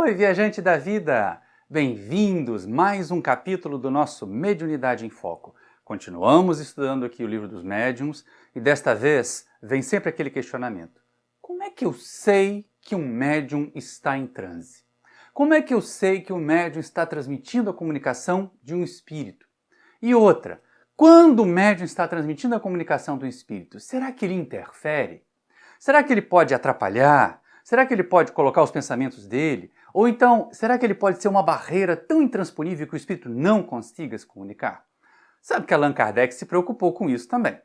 Oi, viajante da vida! Bem-vindos! Mais um capítulo do nosso Mediunidade em Foco. Continuamos estudando aqui o livro dos médiuns e desta vez vem sempre aquele questionamento. Como é que eu sei que um médium está em transe? Como é que eu sei que o médium está transmitindo a comunicação de um espírito? E outra, quando o médium está transmitindo a comunicação do espírito, será que ele interfere? Será que ele pode atrapalhar? Será que ele pode colocar os pensamentos dele? Ou então, será que ele pode ser uma barreira tão intransponível que o espírito não consiga se comunicar? Sabe que Allan Kardec se preocupou com isso também.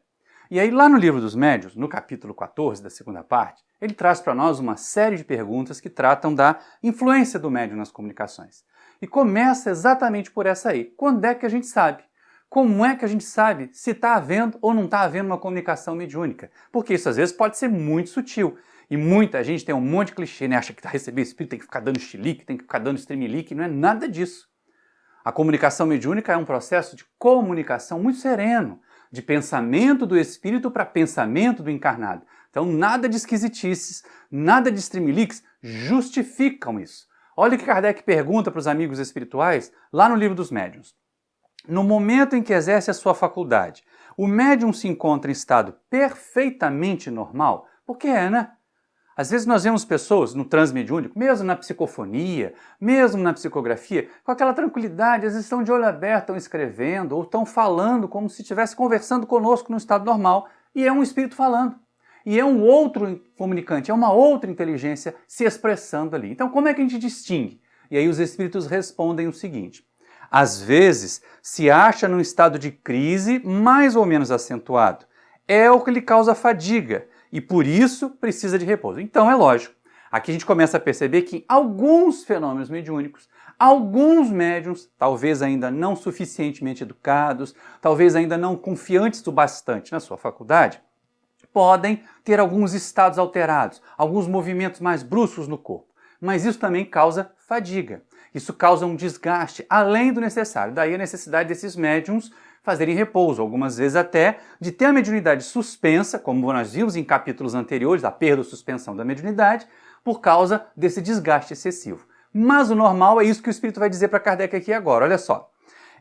E aí, lá no Livro dos Médiuns, no capítulo 14 da segunda parte, ele traz para nós uma série de perguntas que tratam da influência do médium nas comunicações. E começa exatamente por essa aí. Quando é que a gente sabe? Como é que a gente sabe se está havendo ou não está havendo uma comunicação mediúnica? Porque isso às vezes pode ser muito sutil. E muita gente tem um monte de clichê, né? Acha que para receber espírito tem que ficar dando chilique, tem que ficar dando streamlique, não é nada disso. A comunicação mediúnica é um processo de comunicação muito sereno, de pensamento do espírito para pensamento do encarnado. Então nada de esquisitices, nada de streamliques justificam isso. Olha o que Kardec pergunta para os amigos espirituais lá no Livro dos Médiuns. No momento em que exerce a sua faculdade, o médium se encontra em estado perfeitamente normal? Porque né? Às vezes nós vemos pessoas no transe mediúnico, mesmo na psicofonia, mesmo na psicografia, com aquela tranquilidade, às vezes estão de olho aberto, estão escrevendo, ou estão falando como se estivesse conversando conosco no estado normal, e é um espírito falando. E é um outro comunicante, é uma outra inteligência se expressando ali. Então como é que a gente distingue? E aí os espíritos respondem o seguinte: às vezes se acha num estado de crise mais ou menos acentuado. É o que lhe causa fadiga e por isso precisa de repouso. Então é lógico, aqui a gente começa a perceber que alguns fenômenos mediúnicos, alguns médiuns, talvez ainda não suficientemente educados, talvez ainda não confiantes o bastante na sua faculdade, podem ter alguns estados alterados, alguns movimentos mais bruscos no corpo. Mas isso também causa fadiga. Isso causa um desgaste além do necessário. Daí a necessidade desses médiuns fazerem repouso, algumas vezes até de ter a mediunidade suspensa, como nós vimos em capítulos anteriores, da perda ou suspensão da mediunidade, por causa desse desgaste excessivo. Mas o normal é isso que o Espírito vai dizer para Kardec aqui agora, olha só.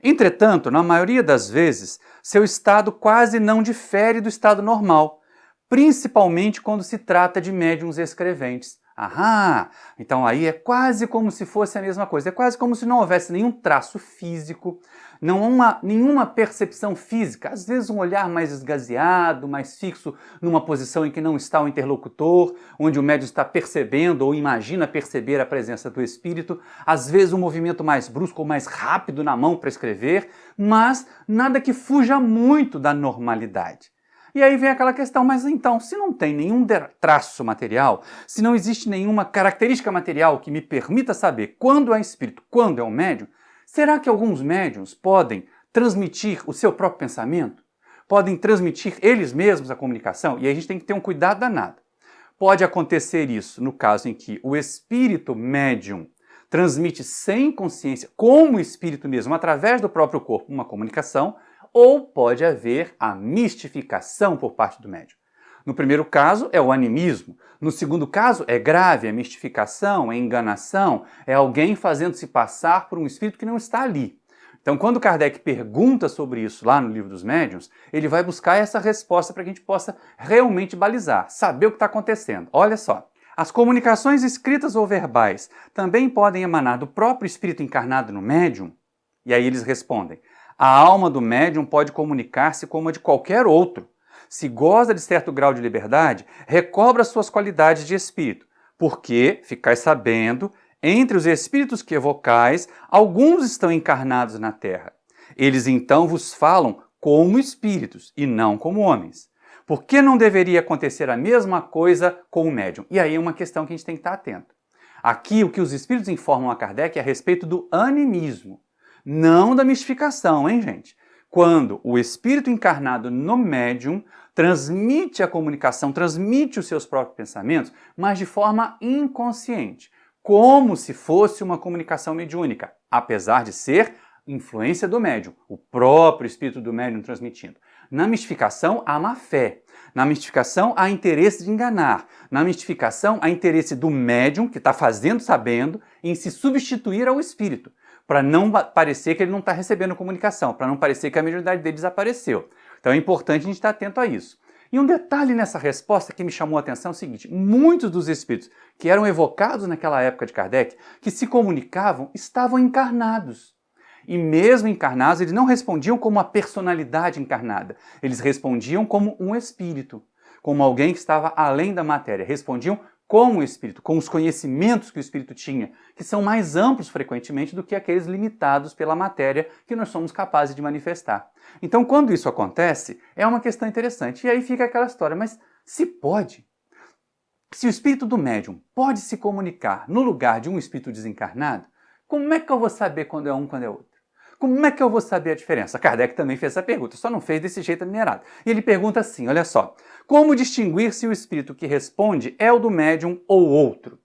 Entretanto, na maioria das vezes, seu estado quase não difere do estado normal, principalmente quando se trata de médiuns escreventes. Aham! Então aí é quase como se fosse a mesma coisa, é quase como se não houvesse nenhum traço físico, nenhuma percepção física, às vezes um olhar mais esgazeado, mais fixo numa posição em que não está o interlocutor, onde o médium está percebendo ou imagina perceber a presença do espírito, às vezes um movimento mais brusco ou mais rápido na mão para escrever, mas nada que fuja muito da normalidade. E aí vem aquela questão, mas então, se não tem nenhum traço material, se não existe nenhuma característica material que me permita saber quando é espírito, quando é um médium, será que alguns médiums podem transmitir o seu próprio pensamento? Podem transmitir eles mesmos a comunicação? E aí a gente tem que ter um cuidado danado. Pode acontecer isso no caso em que o espírito médium transmite sem consciência, como o espírito mesmo, através do próprio corpo, uma comunicação, ou pode haver a mistificação por parte do médium. No primeiro caso é o animismo, no segundo caso é grave, é mistificação, é enganação, é alguém fazendo-se passar por um espírito que não está ali. Então quando Kardec pergunta sobre isso lá no Livro dos Médiuns, ele vai buscar essa resposta para que a gente possa realmente balizar, saber o que está acontecendo. Olha só, as comunicações escritas ou verbais também podem emanar do próprio espírito encarnado no médium? E aí eles respondem: a alma do médium pode comunicar-se como a de qualquer outro. Se goza de certo grau de liberdade, recobra suas qualidades de espírito, porque, ficais sabendo, entre os espíritos que evocais, alguns estão encarnados na terra. Eles então vos falam como espíritos e não como homens. Por que não deveria acontecer a mesma coisa com o médium? E aí é uma questão que a gente tem que estar atento. Aqui o que os espíritos informam a Kardec é a respeito do animismo. Não da mistificação, hein, gente? Quando o espírito encarnado no médium transmite a comunicação, transmite os seus próprios pensamentos, mas de forma inconsciente, como se fosse uma comunicação mediúnica, apesar de ser influência do médium, o próprio espírito do médium transmitindo. Na mistificação, há má fé. Na mistificação, há interesse de enganar. Na mistificação, há interesse do médium, que está fazendo sabendo, em se substituir ao espírito, para não parecer que ele não está recebendo comunicação, para não parecer que a mediunidade dele desapareceu. Então é importante a gente estar atento a isso. E um detalhe nessa resposta que me chamou a atenção é o seguinte: muitos dos espíritos que eram evocados naquela época de Kardec, que se comunicavam, estavam encarnados. E mesmo encarnados, eles não respondiam como a personalidade encarnada. Eles respondiam como um espírito, como alguém que estava além da matéria. Respondiam com o espírito, com os conhecimentos que o espírito tinha, que são mais amplos frequentemente do que aqueles limitados pela matéria que nós somos capazes de manifestar. Então, quando isso acontece, é uma questão interessante. E aí fica aquela história, mas se pode? Se o espírito do médium pode se comunicar no lugar de um espírito desencarnado, como é que eu vou saber quando é um, quando é outro? Como é que eu vou saber a diferença? Kardec também fez essa pergunta, só não fez desse jeito minerado. E ele pergunta assim, olha só: como distinguir se o espírito que responde é o do médium ou outro?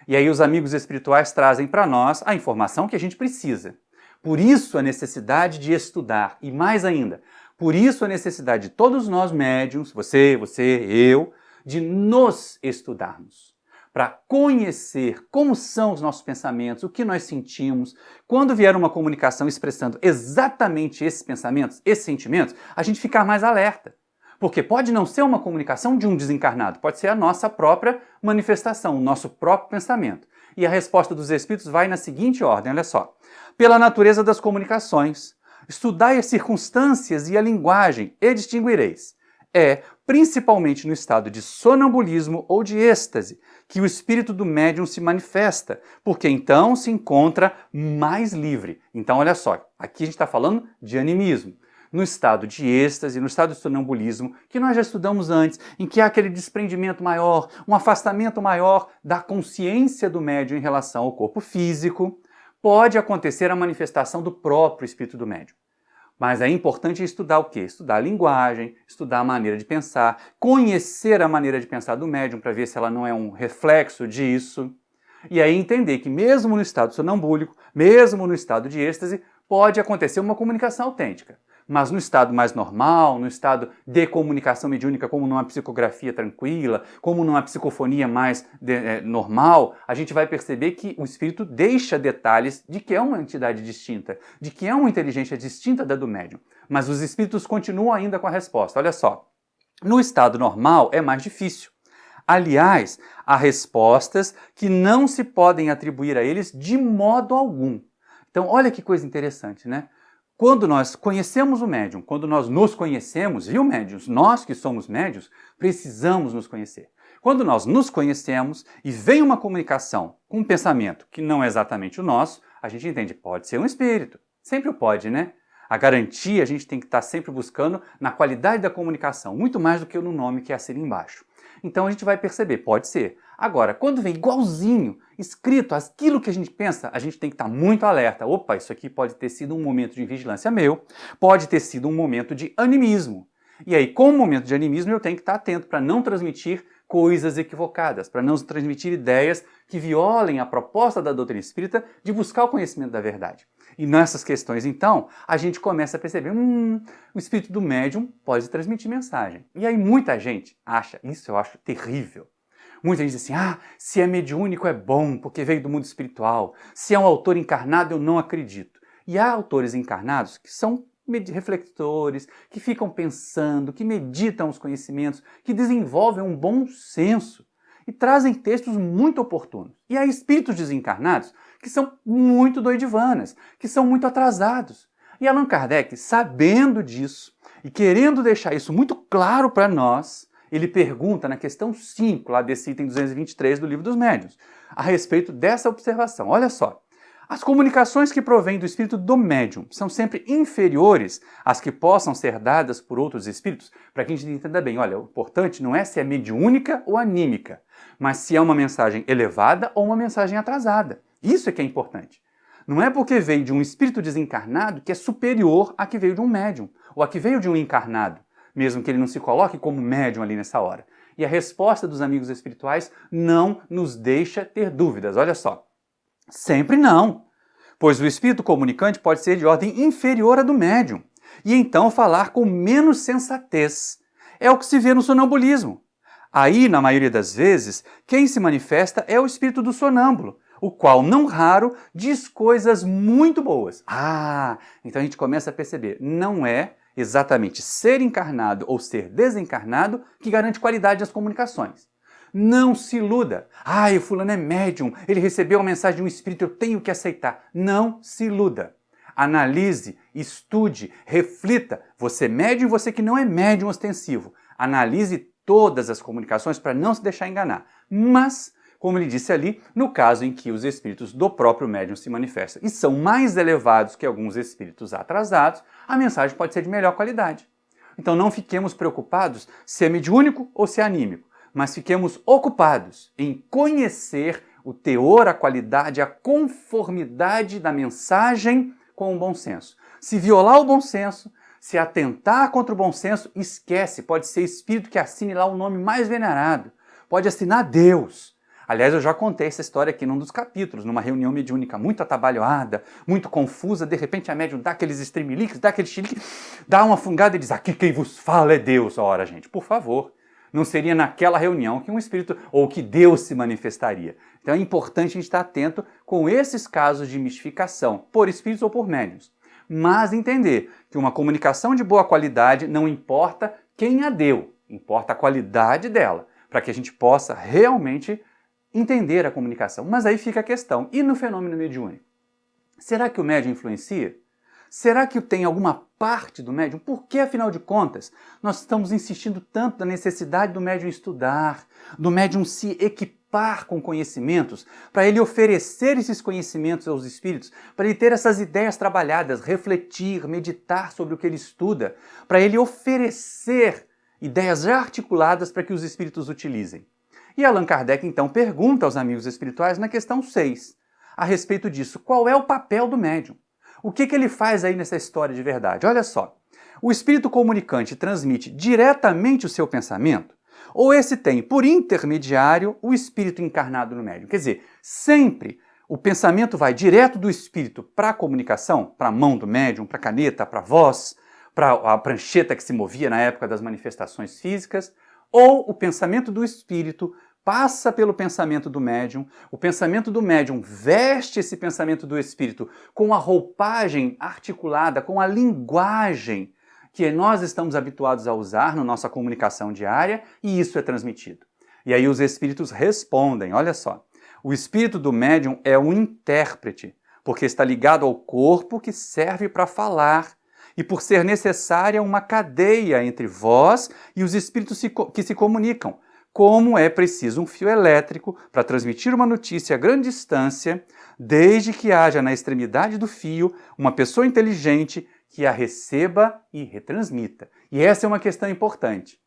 E aí os amigos espirituais trazem para nós a informação que a gente precisa. Por isso a necessidade de estudar, e mais ainda, por isso a necessidade de todos nós médiums, você, eu, de nos estudarmos, para conhecer como são os nossos pensamentos, o que nós sentimos. Quando vier uma comunicação expressando exatamente esses pensamentos, esses sentimentos, a gente ficar mais alerta. Porque pode não ser uma comunicação de um desencarnado, pode ser a nossa própria manifestação, o nosso próprio pensamento. E a resposta dos espíritos vai na seguinte ordem, olha só: pela natureza das comunicações, estudai as circunstâncias e a linguagem e distinguireis. É principalmente no estado de sonambulismo ou de êxtase que o espírito do médium se manifesta, porque então se encontra mais livre. Então, olha só, aqui a gente está falando de animismo. No estado de êxtase, no estado de sonambulismo, que nós já estudamos antes, em que há aquele desprendimento maior, um afastamento maior da consciência do médium em relação ao corpo físico, pode acontecer a manifestação do próprio espírito do médium. Mas é importante estudar o quê? Estudar a linguagem, estudar a maneira de pensar, conhecer a maneira de pensar do médium para ver se ela não é um reflexo disso. E aí entender que mesmo no estado sonambúlico, mesmo no estado de êxtase, pode acontecer uma comunicação autêntica. Mas no estado mais normal, no estado de comunicação mediúnica, como numa psicografia tranquila, como numa psicofonia mais normal, a gente vai perceber que o espírito deixa detalhes de que é uma entidade distinta, de que é uma inteligência distinta da do médium. Mas os espíritos continuam ainda com a resposta. Olha só, no estado normal é mais difícil. Aliás, há respostas que não se podem atribuir a eles de modo algum. Então, olha que coisa interessante, né? Quando nós conhecemos o médium, quando nós nos conhecemos, viu, médiuns? Nós que somos médiuns, precisamos nos conhecer. Quando nós nos conhecemos e vem uma comunicação com um pensamento que não é exatamente o nosso, a gente entende, pode ser um espírito. Sempre pode, né? A garantia a gente tem que estar sempre buscando na qualidade da comunicação, muito mais do que no nome que é assim embaixo. Então a gente vai perceber, pode ser. Agora, quando vem igualzinho, escrito aquilo que a gente pensa, a gente tem que estar muito alerta. Opa, isso aqui pode ter sido um momento de vigilância meu, pode ter sido um momento de animismo. E aí, com o momento de animismo, eu tenho que estar atento para não transmitir coisas equivocadas, para não transmitir ideias que violem a proposta da doutrina espírita de buscar o conhecimento da verdade. E nessas questões, então, a gente começa a perceber, o espírito do médium pode transmitir mensagem. E aí muita gente acha, isso eu acho terrível. Muita gente diz assim, se é mediúnico é bom, porque veio do mundo espiritual. Se é um autor encarnado, eu não acredito. E há autores encarnados que são reflectores, que ficam pensando, que meditam os conhecimentos, que desenvolvem um bom senso e trazem textos muito oportunos. E há espíritos desencarnados que são muito doidivanas, que são muito atrasados. E Allan Kardec, sabendo disso e querendo deixar isso muito claro para nós, ele pergunta na questão 5, lá desse item 223 do Livro dos Médiuns, a respeito dessa observação. Olha só, as comunicações que provêm do espírito do médium são sempre inferiores às que possam ser dadas por outros espíritos, para que a gente entenda bem. Olha, o importante não é se é mediúnica ou anímica, mas se é uma mensagem elevada ou uma mensagem atrasada. Isso é que é importante. Não é porque veio de um espírito desencarnado que é superior a que veio de um médium, ou a que veio de um encarnado, mesmo que ele não se coloque como médium ali nessa hora. E a resposta dos amigos espirituais não nos deixa ter dúvidas. Olha só, sempre não, pois o espírito comunicante pode ser de ordem inferior à do médium, e então falar com menos sensatez. É o que se vê no sonambulismo. Aí, na maioria das vezes, quem se manifesta é o espírito do sonâmbulo, o qual, não raro, diz coisas muito boas. Então a gente começa a perceber, não é exatamente ser encarnado ou ser desencarnado que garante qualidade nas comunicações. Não se iluda. O fulano é médium, ele recebeu uma mensagem de um espírito, eu tenho que aceitar. Não se iluda. Analise, estude, reflita. Você é médium e você que não é médium ostensivo. Analise todas as comunicações para não se deixar enganar. Mas, como ele disse ali, no caso em que os espíritos do próprio médium se manifestam e são mais elevados que alguns espíritos atrasados, a mensagem pode ser de melhor qualidade. Então não fiquemos preocupados se é mediúnico ou se é anímico, mas fiquemos ocupados em conhecer o teor, a qualidade, a conformidade da mensagem com o bom senso. Se violar o bom senso, se atentar contra o bom senso, esquece, pode ser espírito que assine lá o nome mais venerado, pode assinar Deus. Aliás, eu já contei essa história aqui num dos capítulos, numa reunião mediúnica muito atabalhoada, muito confusa, de repente a médium dá aqueles estremeliques, dá aquele chilique, dá uma fungada e diz, aqui quem vos fala é Deus. Ora, gente, por favor, não seria naquela reunião que um espírito ou que Deus se manifestaria. Então é importante a gente estar atento com esses casos de mistificação, por espíritos ou por médiuns. Mas entender que uma comunicação de boa qualidade não importa quem a deu, importa a qualidade dela, para que a gente possa realmente entender a comunicação. Mas aí fica a questão, e no fenômeno mediúnico? Será que o médium influencia? Será que tem alguma parte do médium? Por que, afinal de contas, nós estamos insistindo tanto na necessidade do médium estudar, do médium se equipar com conhecimentos, para ele oferecer esses conhecimentos aos espíritos, para ele ter essas ideias trabalhadas, refletir, meditar sobre o que ele estuda, para ele oferecer ideias já articuladas para que os espíritos utilizem? E Allan Kardec, então, pergunta aos amigos espirituais na questão 6, a respeito disso, qual é o papel do médium? O que ele faz aí nessa história de verdade? Olha só, o espírito comunicante transmite diretamente o seu pensamento, ou esse tem, por intermediário, o espírito encarnado no médium? Quer dizer, sempre o pensamento vai direto do espírito para a comunicação, para a mão do médium, para a caneta, para a voz, para a prancheta que se movia na época das manifestações físicas, ou o pensamento do espírito passa pelo pensamento do médium, o pensamento do médium veste esse pensamento do espírito com a roupagem articulada, com a linguagem que nós estamos habituados a usar na nossa comunicação diária, e isso é transmitido. E aí os espíritos respondem, olha só, o espírito do médium é um intérprete, porque está ligado ao corpo que serve para falar, e por ser necessária uma cadeia entre vós e os espíritos que se comunicam, como é preciso um fio elétrico para transmitir uma notícia a grande distância, desde que haja na extremidade do fio uma pessoa inteligente que a receba e retransmita. E essa é uma questão importante.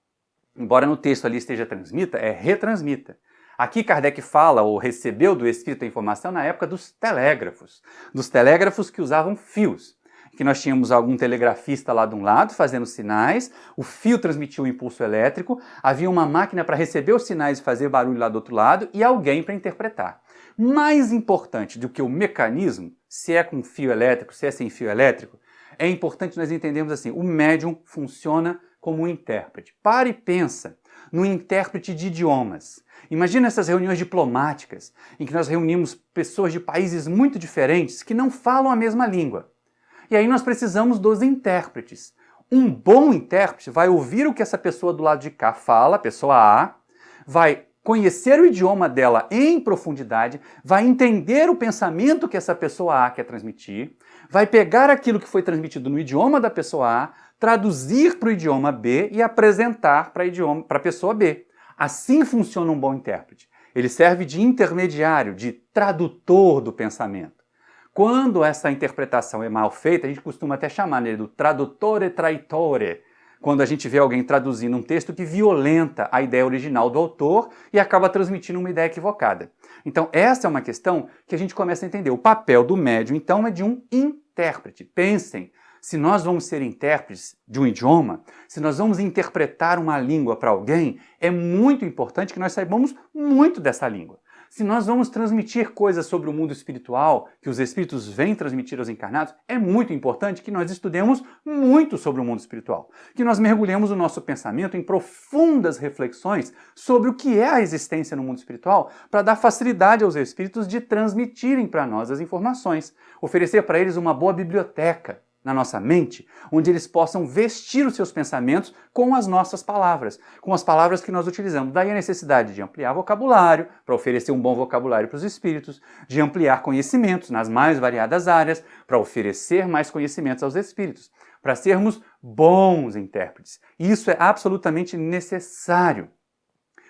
Embora no texto ali esteja transmita, é retransmita. Aqui Kardec fala ou recebeu do espírito a informação na época dos telégrafos que usavam fios. Que nós tínhamos algum telegrafista lá de um lado fazendo sinais, o fio transmitia o impulso elétrico, havia uma máquina para receber os sinais e fazer barulho lá do outro lado e alguém para interpretar. Mais importante do que o mecanismo, se é com fio elétrico, se é sem fio elétrico, é importante nós entendermos assim, o médium funciona como um intérprete. Para e pensa no intérprete de idiomas. Imagina essas reuniões diplomáticas em que nós reunimos pessoas de países muito diferentes que não falam a mesma língua. E aí nós precisamos dos intérpretes. Um bom intérprete vai ouvir o que essa pessoa do lado de cá fala, a pessoa A, vai conhecer o idioma dela em profundidade, vai entender o pensamento que essa pessoa A quer transmitir, vai pegar aquilo que foi transmitido no idioma da pessoa A, traduzir para o idioma B e apresentar para a pessoa B. Assim funciona um bom intérprete. Ele serve de intermediário, de tradutor do pensamento. Quando essa interpretação é mal feita, a gente costuma até chamar nele do traduttore traitore, quando a gente vê alguém traduzindo um texto que violenta a ideia original do autor e acaba transmitindo uma ideia equivocada. Então essa é uma questão que a gente começa a entender. O papel do médium, então, é de um intérprete. Pensem, se nós vamos ser intérpretes de um idioma, se nós vamos interpretar uma língua para alguém, é muito importante que nós saibamos muito dessa língua. Se nós vamos transmitir coisas sobre o mundo espiritual, que os espíritos vêm transmitir aos encarnados, é muito importante que nós estudemos muito sobre o mundo espiritual, que nós mergulhemos o nosso pensamento em profundas reflexões sobre o que é a existência no mundo espiritual, para dar facilidade aos espíritos de transmitirem para nós as informações, oferecer para eles uma boa biblioteca na nossa mente, onde eles possam vestir os seus pensamentos com as nossas palavras, com as palavras que nós utilizamos. Daí a necessidade de ampliar vocabulário, para oferecer um bom vocabulário para os espíritos, de ampliar conhecimentos nas mais variadas áreas, para oferecer mais conhecimentos aos espíritos, para sermos bons intérpretes. Isso é absolutamente necessário,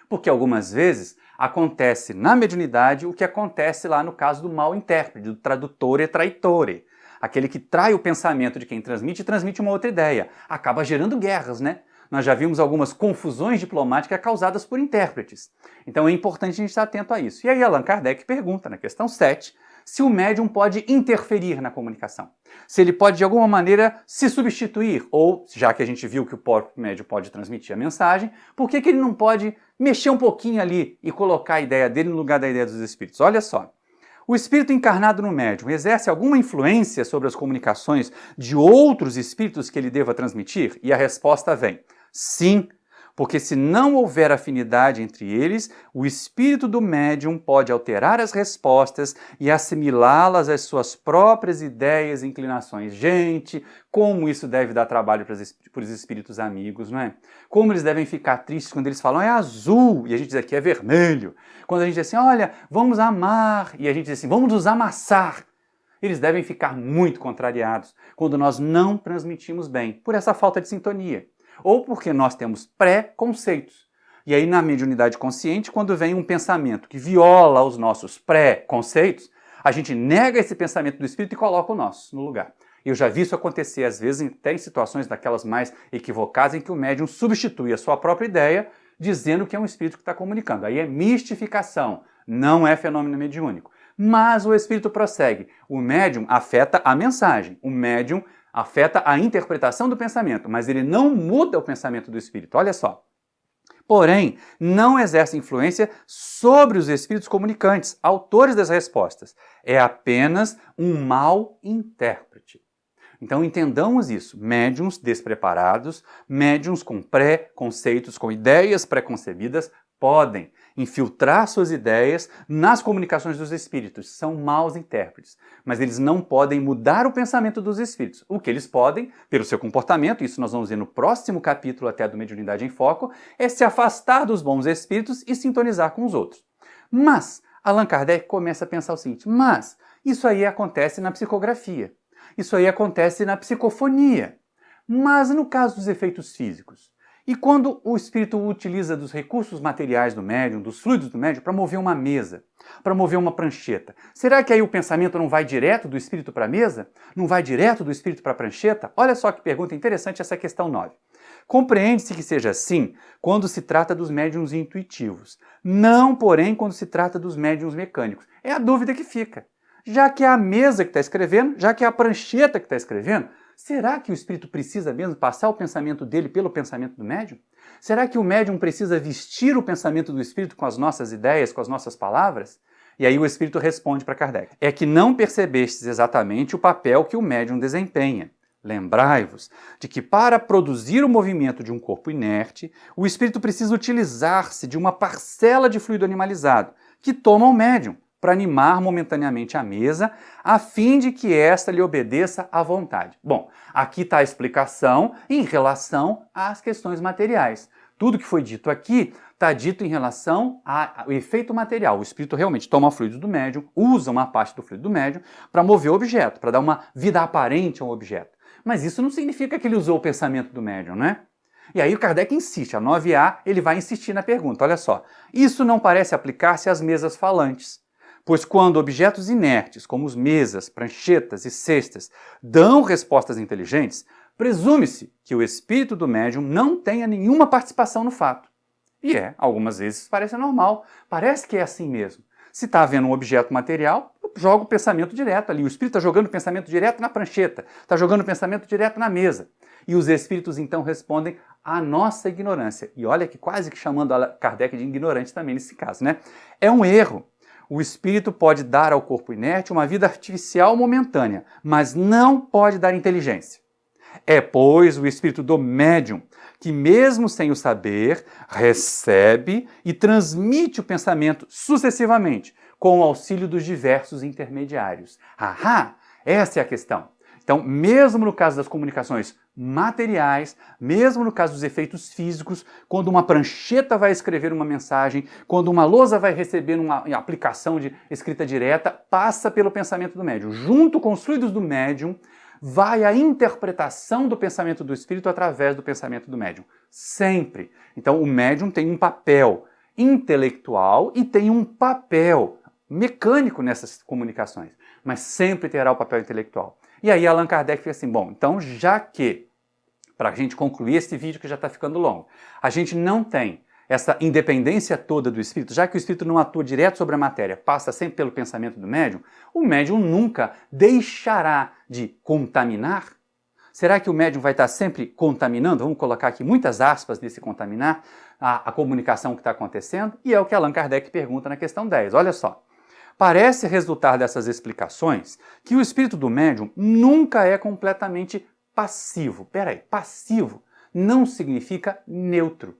porque algumas vezes acontece na mediunidade o que acontece lá no caso do mau intérprete, do tradutore traitore. Aquele que trai o pensamento de quem transmite e transmite uma outra ideia. Acaba gerando guerras, né? Nós já vimos algumas confusões diplomáticas causadas por intérpretes. Então é importante a gente estar atento a isso. E aí Allan Kardec pergunta, na questão 7, se o médium pode interferir na comunicação. Se ele pode, de alguma maneira, se substituir, ou, já que a gente viu que o próprio médium pode transmitir a mensagem, por que ele não pode mexer um pouquinho ali e colocar a ideia dele no lugar da ideia dos espíritos? Olha só. O espírito encarnado no médium exerce alguma influência sobre as comunicações de outros espíritos que ele deva transmitir? E a resposta vem: sim, porque se não houver afinidade entre eles, o espírito do médium pode alterar as respostas e assimilá-las às suas próprias ideias e inclinações. Gente, como isso deve dar trabalho para os espíritos amigos, não é? Como eles devem ficar tristes quando eles falam é azul e a gente diz aqui é vermelho. Quando a gente diz assim, olha, vamos amar, e a gente diz assim, vamos nos amassar. Eles devem ficar muito contrariados quando nós não transmitimos bem, por essa falta de sintonia. Ou porque nós temos pré-conceitos. E aí, na mediunidade consciente, quando vem um pensamento que viola os nossos pré-conceitos, a gente nega esse pensamento do espírito e coloca o nosso no lugar. Eu já vi isso acontecer, às vezes, até em situações daquelas mais equivocadas, em que o médium substitui a sua própria ideia, dizendo que é um espírito que está comunicando. Aí é mistificação, não é fenômeno mediúnico. Mas o espírito prossegue. O médium afeta a mensagem. O médium afeta a interpretação do pensamento, mas ele não muda o pensamento do espírito. Olha só. Porém, não exerce influência sobre os espíritos comunicantes, autores das respostas. É apenas um mau intérprete. Então entendamos isso. Médiuns despreparados, médiuns com pré-conceitos, com ideias pré-concebidas, podem infiltrar suas ideias nas comunicações dos espíritos. São maus intérpretes, mas eles não podem mudar o pensamento dos espíritos. O que eles podem, pelo seu comportamento, isso nós vamos ver no próximo capítulo até do Mediunidade em Foco, é se afastar dos bons espíritos e sintonizar com os outros. Mas Allan Kardec começa a pensar o seguinte, mas isso aí acontece na psicografia, isso aí acontece na psicofonia, mas no caso dos efeitos físicos, e quando o espírito utiliza dos recursos materiais do médium, dos fluidos do médium, para mover uma mesa, para mover uma prancheta, será que aí o pensamento não vai direto do espírito para a mesa? Não vai direto do espírito para a prancheta? Olha só que pergunta interessante essa questão 9. Compreende-se que seja assim quando se trata dos médiuns intuitivos, não, porém, quando se trata dos médiuns mecânicos. É a dúvida que fica. Já que é a mesa que está escrevendo, já que é a prancheta que está escrevendo, será que o espírito precisa mesmo passar o pensamento dele pelo pensamento do médium? Será que o médium precisa vestir o pensamento do espírito com as nossas ideias, com as nossas palavras? E aí o espírito responde para Kardec. É que não percebestes exatamente o papel que o médium desempenha. Lembrai-vos de que para produzir o movimento de um corpo inerte, o espírito precisa utilizar-se de uma parcela de fluido animalizado, que toma o médium, para animar momentaneamente a mesa, a fim de que esta lhe obedeça à vontade. Bom, aqui está a explicação em relação às questões materiais. Tudo que foi dito aqui está dito em relação ao efeito material. O espírito realmente toma fluidos do médium, usa uma parte do fluido do médium para mover o objeto, para dar uma vida aparente ao objeto. Mas isso não significa que ele usou o pensamento do médium, né? E aí o Kardec insiste, a 9A, ele vai insistir na pergunta, olha só. Isso não parece aplicar-se às mesas falantes. Pois quando objetos inertes, como as mesas, pranchetas e cestas, dão respostas inteligentes, presume-se que o espírito do médium não tenha nenhuma participação no fato. E algumas vezes parece normal, parece que é assim mesmo. Se está havendo um objeto material, eu jogo o pensamento direto ali. O espírito está jogando o pensamento direto na prancheta, está jogando o pensamento direto na mesa. E os espíritos então respondem à nossa ignorância. E olha que quase que chamando Kardec de ignorante também nesse caso, né? É um erro. O espírito pode dar ao corpo inerte uma vida artificial momentânea, mas não pode dar inteligência. É, pois, o espírito do médium que, mesmo sem o saber, recebe e transmite o pensamento sucessivamente, com o auxílio dos diversos intermediários. Ahá! Essa é a questão. Então, mesmo no caso das comunicações materiais, mesmo no caso dos efeitos físicos, quando uma prancheta vai escrever uma mensagem, quando uma lousa vai receber uma aplicação de escrita direta, passa pelo pensamento do médium. Junto com os fluidos do médium, vai a interpretação do pensamento do espírito através do pensamento do médium. Sempre. Então, o médium tem um papel intelectual e tem um papel mecânico nessas comunicações, mas sempre terá o papel intelectual. E aí Allan Kardec fez assim, bom, então já que, para a gente concluir esse vídeo que já está ficando longo, a gente não tem essa independência toda do espírito, já que o espírito não atua direto sobre a matéria, passa sempre pelo pensamento do médium, o médium nunca deixará de contaminar. Será que o médium vai estar sempre contaminando? Vamos colocar aqui muitas aspas nesse contaminar, a comunicação que está acontecendo, e é o que Allan Kardec pergunta na questão 10. Olha só. Parece resultar dessas explicações que o espírito do médium nunca é completamente passivo. Peraí, passivo não significa neutro.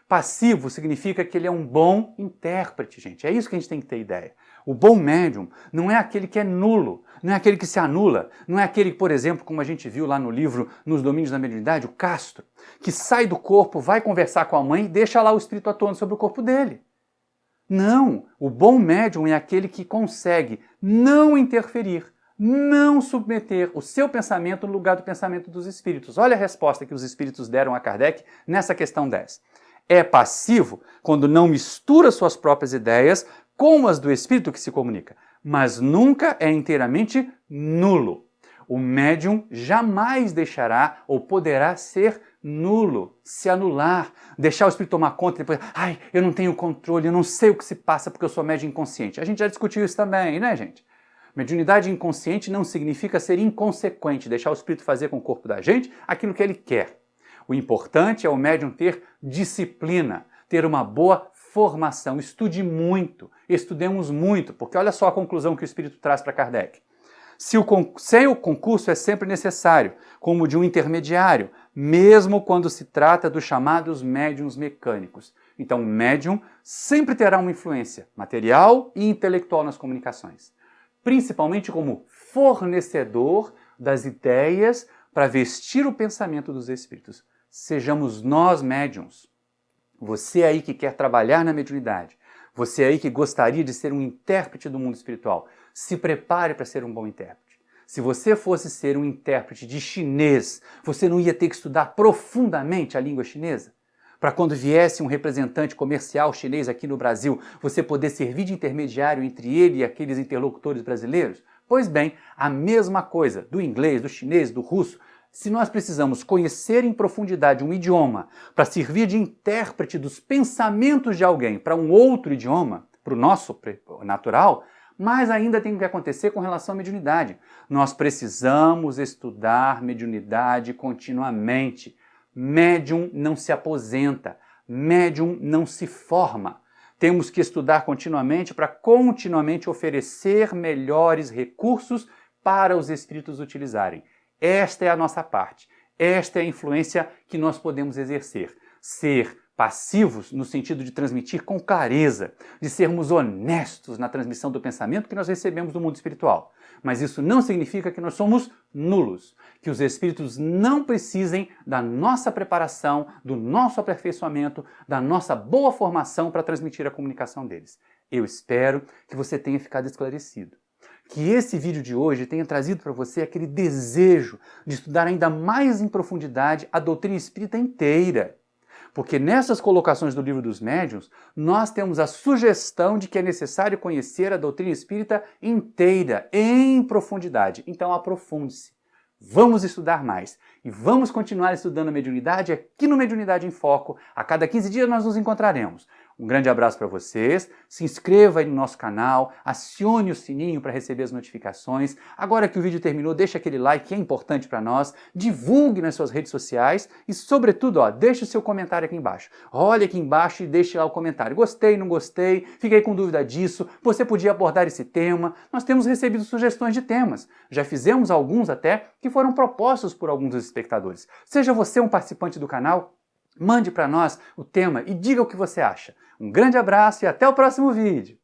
Passivo significa que ele é um bom intérprete, gente. É isso que a gente tem que ter ideia. O bom médium não é aquele que é nulo, não é aquele que se anula, não é aquele, por exemplo, como a gente viu lá no livro Nos Domínios da Mediunidade, o Castro, que sai do corpo, vai conversar com a mãe e deixa lá o espírito atuando sobre o corpo dele. Não, o bom médium é aquele que consegue não interferir, não submeter o seu pensamento no lugar do pensamento dos espíritos. Olha a resposta que os espíritos deram a Kardec nessa questão 10. É passivo quando não mistura suas próprias ideias com as do espírito que se comunica, mas nunca é inteiramente nulo. O médium jamais deixará ou poderá ser nulo, se anular, deixar o espírito tomar conta e depois, ai, eu não tenho controle, eu não sei o que se passa porque eu sou médium inconsciente. A gente já discutiu isso também, né, gente? Mediunidade inconsciente não significa ser inconsequente, deixar o espírito fazer com o corpo da gente aquilo que ele quer. O importante é o médium ter disciplina, ter uma boa formação. Estude muito, estudemos muito, porque olha só a conclusão que o espírito traz para Kardec. Se o concurso é sempre necessário, como de um intermediário, mesmo quando se trata dos chamados médiuns mecânicos. Então, o médium sempre terá uma influência material e intelectual nas comunicações, principalmente como fornecedor das ideias para vestir o pensamento dos espíritos. Sejamos nós médiuns. Você aí que quer trabalhar na mediunidade, você aí que gostaria de ser um intérprete do mundo espiritual, se prepare para ser um bom intérprete. Se você fosse ser um intérprete de chinês, você não ia ter que estudar profundamente a língua chinesa? Para quando viesse um representante comercial chinês aqui no Brasil, você poder servir de intermediário entre ele e aqueles interlocutores brasileiros? Pois bem, a mesma coisa do inglês, do chinês, do russo. Se nós precisamos conhecer em profundidade um idioma para servir de intérprete dos pensamentos de alguém para um outro idioma, para o nosso natural, mais ainda tem que acontecer com relação à mediunidade. Nós precisamos estudar mediunidade continuamente. Médium não se aposenta, médium não se forma. Temos que estudar continuamente para continuamente oferecer melhores recursos para os espíritos utilizarem. Esta é a nossa parte, esta é a influência que nós podemos exercer. Ser passivos no sentido de transmitir com clareza, de sermos honestos na transmissão do pensamento que nós recebemos do mundo espiritual. Mas isso não significa que nós somos nulos, que os espíritos não precisem da nossa preparação, do nosso aperfeiçoamento, da nossa boa formação para transmitir a comunicação deles. Eu espero que você tenha ficado esclarecido. Que esse vídeo de hoje tenha trazido para você aquele desejo de estudar ainda mais em profundidade a doutrina espírita inteira. Porque nessas colocações do Livro dos Médiuns, nós temos a sugestão de que é necessário conhecer a doutrina espírita inteira, em profundidade. Então aprofunde-se. Vamos estudar mais. E vamos continuar estudando a mediunidade aqui no Mediunidade em Foco. A cada 15 dias nós nos encontraremos. Um grande abraço para vocês, se inscreva aí no nosso canal, acione o sininho para receber as notificações. Agora que o vídeo terminou, deixa aquele like que é importante para nós, divulgue nas suas redes sociais e, sobretudo, deixe o seu comentário aqui embaixo. Olhe aqui embaixo e deixe lá o comentário. Gostei, não gostei, fiquei com dúvida disso, você podia abordar esse tema. Nós temos recebido sugestões de temas. Já fizemos alguns até que foram propostos por alguns dos espectadores. Seja você um participante do canal, mande para nós o tema e diga o que você acha. Um grande abraço e até o próximo vídeo!